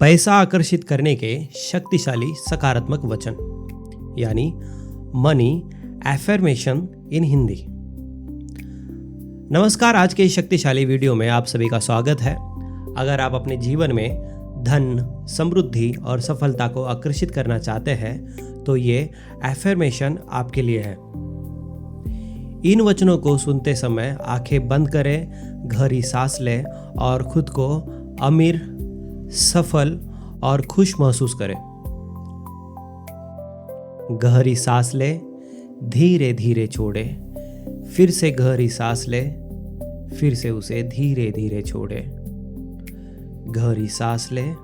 पैसा आकर्षित करने के शक्तिशाली सकारात्मक वचन यानी मनी एफर्मेशन इन हिंदी। नमस्कार, आज के इस शक्तिशाली वीडियो में आप सभी का स्वागत है। अगर आप अपने जीवन में धन, समृद्धि और सफलता को आकर्षित करना चाहते हैं तो ये एफर्मेशन आपके लिए है। इन वचनों को सुनते समय आंखें बंद करें, गहरी सांस लें और खुद को अमीर, सफल और खुश महसूस करें। गहरी सांस लें, धीरे धीरे छोड़ें, फिर से गहरी सांस लें, फिर से उसे धीरे धीरे छोड़ें। गहरी सांस लें,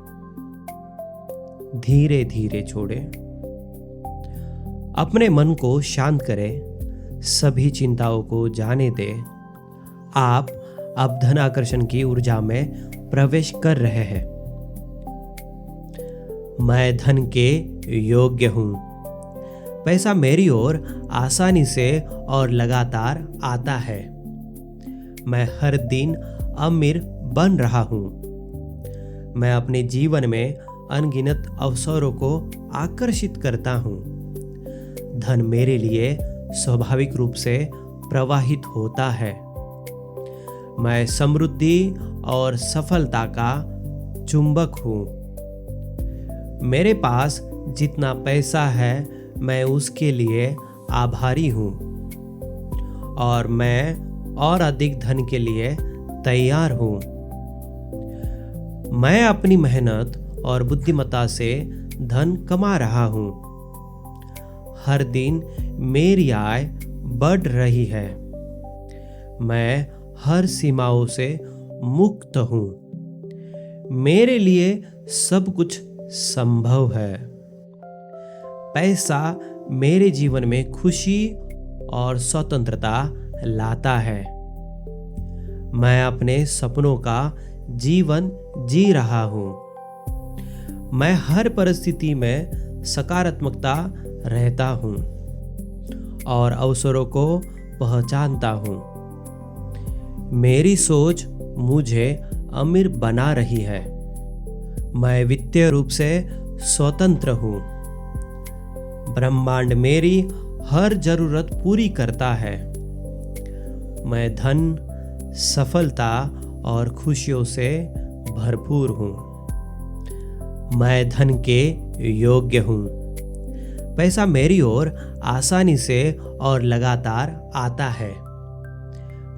धीरे धीरे छोड़ें। अपने मन को शांत करें, सभी चिंताओं को जाने दें। आप अब धन आकर्षण की ऊर्जा में प्रवेश कर रहे हैं। मैं धन के योग्य हूं। पैसा मेरी ओर आसानी से और लगातार आता है। मैं हर दिन अमीर बन रहा हूं। मैं अपने जीवन में अनगिनत अवसरों को आकर्षित करता हूं। धन मेरे लिए स्वाभाविक रूप से प्रवाहित होता है। मैं समृद्धि और सफलता का चुंबक हूं। मेरे पास जितना पैसा है मैं उसके लिए आभारी हूं और मैं और अधिक धन के लिए तैयार हूं। मैं अपनी मेहनत और बुद्धिमत्ता से धन कमा रहा हूं। हर दिन मेरी आय बढ़ रही है। मैं हर सीमाओं से मुक्त हूं। मेरे लिए सब कुछ संभव है। पैसा मेरे जीवन में खुशी और स्वतंत्रता लाता है। मैं अपने सपनों का जीवन जी रहा हूं। मैं हर परिस्थिति में सकारात्मकता रहता हूं और अवसरों को पहचानता हूं। मेरी सोच मुझे अमीर बना रही है। मैं वित्तीय रूप से स्वतंत्र हूं। ब्रह्मांड मेरी हर जरूरत पूरी करता है। मैं धन, सफलता और खुशियों से भरपूर हूं। मैं धन के योग्य हूं। पैसा मेरी ओर आसानी से और लगातार आता है।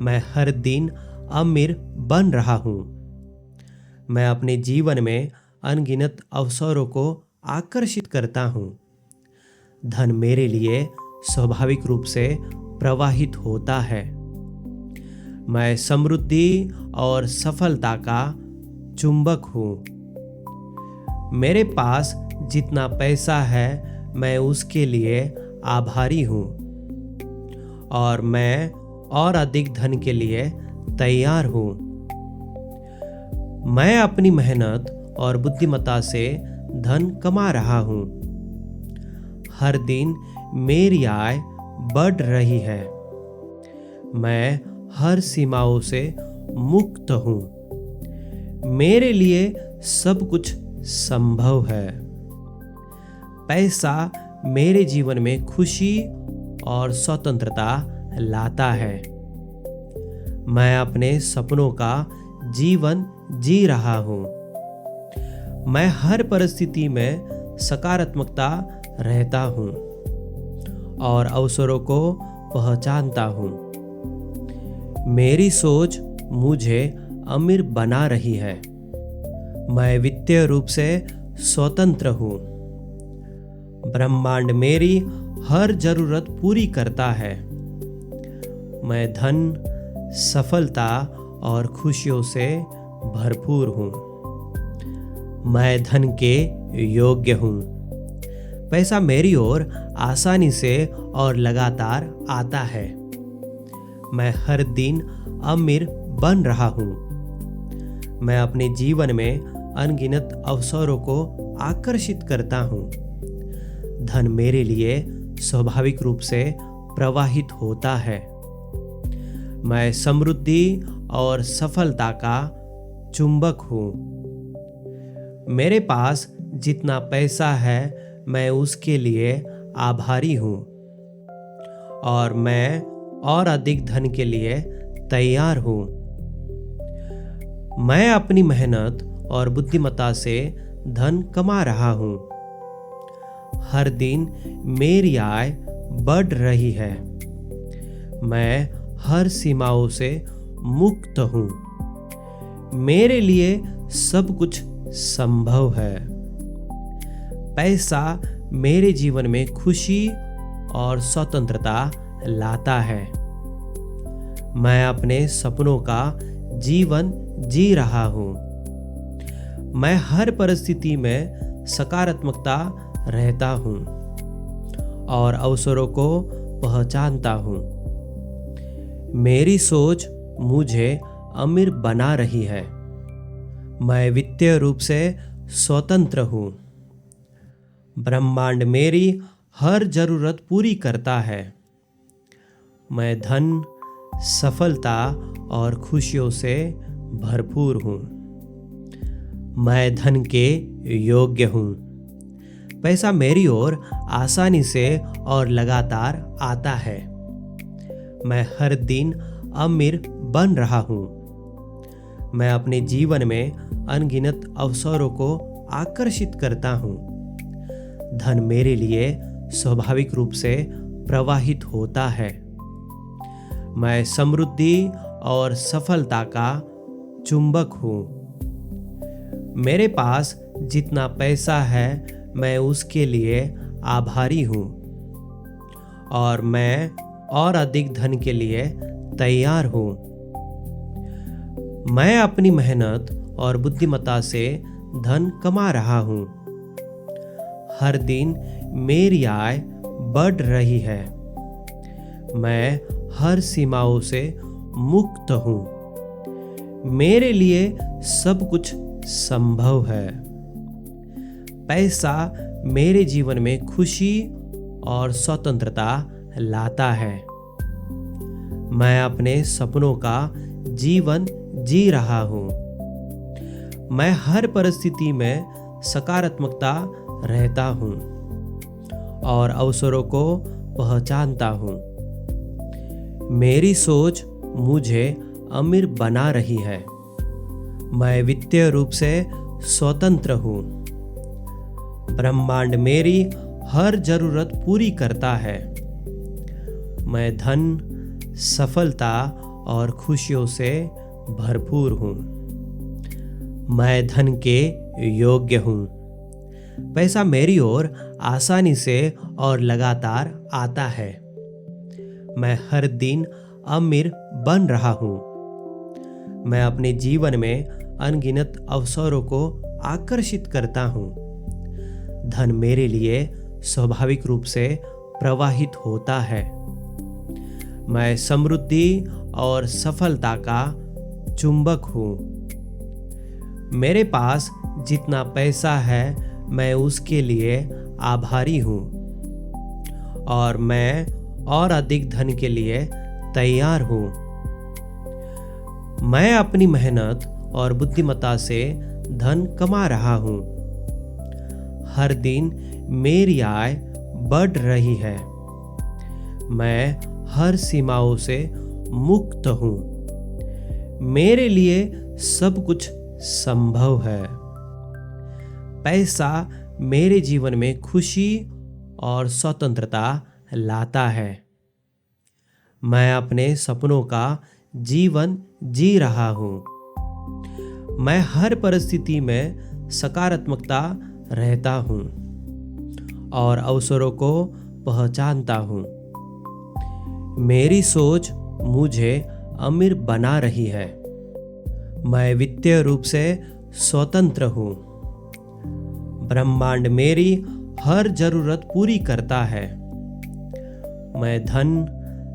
मैं हर दिन अमीर बन रहा हूं। मैं अपने जीवन में अनगिनत अवसरों को आकर्षित करता हूं। धन मेरे लिए स्वाभाविक रूप से प्रवाहित होता है। मैं समृद्धि और सफलता का चुंबक हूं। मेरे पास जितना पैसा है मैं उसके लिए आभारी हूं और मैं और अधिक धन के लिए तैयार हूं। मैं अपनी मेहनत और बुद्धिमत्ता से धन कमा रहा हूं। हर दिन मेरी आय बढ़ रही है। मैं हर सीमाओं से मुक्त हूं। मेरे लिए सब कुछ संभव है। पैसा मेरे जीवन में खुशी और स्वतंत्रता लाता है। मैं अपने सपनों का जीवन जी रहा हूं। मैं हर परिस्थिति में सकारात्मकता रहता हूं और अवसरों को पहचानता हूं। मेरी सोच मुझे अमीर बना रही है। मैं वित्तीय रूप से स्वतंत्र हूं। ब्रह्मांड मेरी हर जरूरत पूरी करता है। मैं धन, सफलता और खुशियों से भरपूर हूं। मैं धन के योग्य हूं। पैसा मेरी ओर आसानी से और लगातार आता है। मैं हर दिन अमीर बन रहा हूं। मैं अपने जीवन में अनगिनत अवसरों को आकर्षित करता हूं। धन मेरे लिए स्वाभाविक रूप से प्रवाहित होता है। मैं समृद्धि और सफलता का चुंबक हूं। मेरे पास जितना पैसा है मैं उसके लिए आभारी हूँ और मैं और अधिक धन के लिए तैयार हूँ। मैं अपनी मेहनत और बुद्धिमत्ता से धन कमा रहा हूँ। हर दिन मेरी आय बढ़ रही है। मैं हर सीमाओं से मुक्त हूँ। मेरे लिए सब कुछ संभव है। पैसा मेरे जीवन में खुशी और स्वतंत्रता लाता है। मैं अपने सपनों का जीवन जी रहा हूँ। मैं हर परिस्थिति में सकारात्मकता रहता हूँ और अवसरों को पहचानता हूँ। मेरी सोच मुझे अमीर बना रही है। मैं वित्तीय रूप से स्वतंत्र हूँ। ब्रह्मांड मेरी हर जरूरत पूरी करता है। मैं धन, सफलता और खुशियों से भरपूर हूँ। मैं धन के योग्य हूँ। पैसा मेरी ओर आसानी से और लगातार आता है। मैं हर दिन अमीर बन रहा हूँ। मैं अपने जीवन में अनगिनत अवसरों को आकर्षित करता हूँ। धन मेरे लिए स्वाभाविक रूप से प्रवाहित होता है। मैं समृद्धि और सफलता का चुंबक हूँ। मेरे पास जितना पैसा है मैं उसके लिए आभारी हूँ और मैं और अधिक धन के लिए तैयार हूँ। मैं अपनी मेहनत और बुद्धिमत्ता से धन कमा रहा हूँ। हर दिन मेरी आय बढ़ रही है। मैं हर सीमाओं से मुक्त हूँ। मेरे लिए सब कुछ संभव है। पैसा मेरे जीवन में खुशी और स्वतंत्रता लाता है। मैं अपने सपनों का जीवन जी रहा हूँ। मैं हर परिस्थिति में सकारात्मकता रहता हूँ और अवसरों को पहचानता हूँ। मेरी सोच मुझे अमीर बना रही है। मैं वित्तीय रूप से स्वतंत्र हूँ। ब्रह्मांड मेरी हर जरूरत पूरी करता है। मैं धन, सफलता और खुशियों से भरपूर हूँ। मैं धन के योग्य हूँ। पैसा मेरी ओर आसानी से और लगातार आता है। मैं हर दिन अमीर बन रहा हूँ। मैं अपने जीवन में अनगिनत अवसरों को आकर्षित करता हूँ। धन मेरे लिए स्वाभाविक रूप से प्रवाहित होता है। मैं समृद्धि और सफलता का चुंबक हूँ। मेरे पास जितना पैसा है मैं उसके लिए आभारी हूँ और मैं और अधिक धन के लिए तैयार हूँ। मैं अपनी मेहनत और बुद्धिमत्ता से धन कमा रहा हूँ। हर दिन मेरी आय बढ़ रही है। मैं हर सीमाओं से मुक्त हूँ। मेरे लिए सब कुछ संभव है। पैसा मेरे जीवन में खुशी और स्वतंत्रता लाता है। मैं अपने सपनों का जीवन जी रहा हूँ। मैं हर परिस्थिति में सकारात्मकता रहता हूँ और अवसरों को पहचानता हूँ। मेरी सोच मुझे अमीर बना रही है। मैं वित्तीय रूप से स्वतंत्र हूँ। ब्रह्मांड मेरी हर जरूरत पूरी करता है। मैं धन,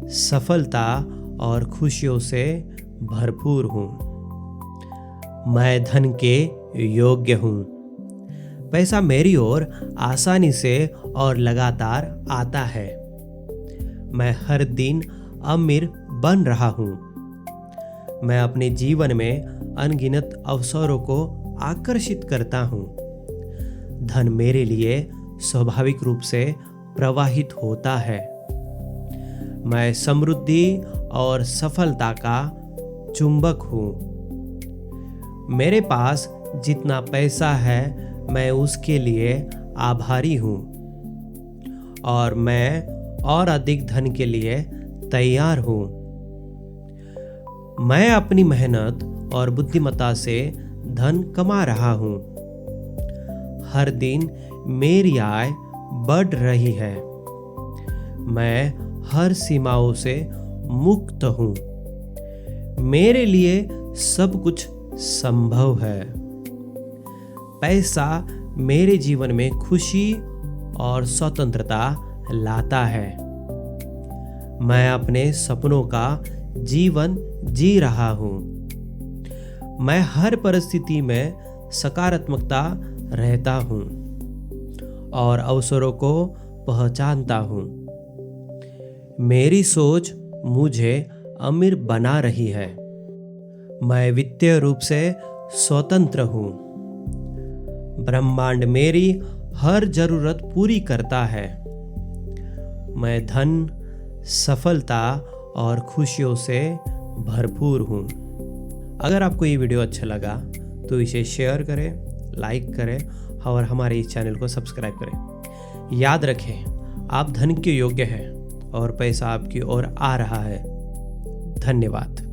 सफलता और खुशियों से भरपूर हूँ। मैं धन के योग्य हूँ। पैसा मेरी ओर आसानी से और लगातार आता है। मैं हर दिन अमीर बन रहा हूँ। मैं अपने जीवन में अनगिनत अवसरों को आकर्षित करता हूँ। धन मेरे लिए स्वाभाविक रूप से प्रवाहित होता है। मैं समृद्धि और सफलता का चुंबक हूँ। मेरे पास जितना पैसा है मैं उसके लिए आभारी हूँ और मैं और अधिक धन के लिए तैयार हूँ। मैं अपनी मेहनत और बुद्धिमत्ता से धन कमा रहा हूँ। हर दिन मेरी आय बढ़ रही है। मैं हर सीमाओं से मुक्त हूँ। मेरे लिए सब कुछ संभव है। पैसा मेरे जीवन में खुशी और स्वतंत्रता लाता है। मैं अपने सपनों का जीवन जी रहा हूँ। मैं हर परिस्थिति में सकारात्मकता रहता हूँ और अवसरों को पहचानता हूँ। मेरी सोच मुझे अमीर बना रही है। मैं वित्तीय रूप से स्वतंत्र हूँ। ब्रह्मांड मेरी हर जरूरत पूरी करता है। मैं धन, सफलता और खुशियों से भरपूर हूँ। अगर आपको ये वीडियो अच्छा लगा तो इसे शेयर करें, लाइक करें और हमारे इस चैनल को सब्सक्राइब करें। याद रखें, आप धन के योग्य हैं और पैसा आपकी ओर आ रहा है। धन्यवाद।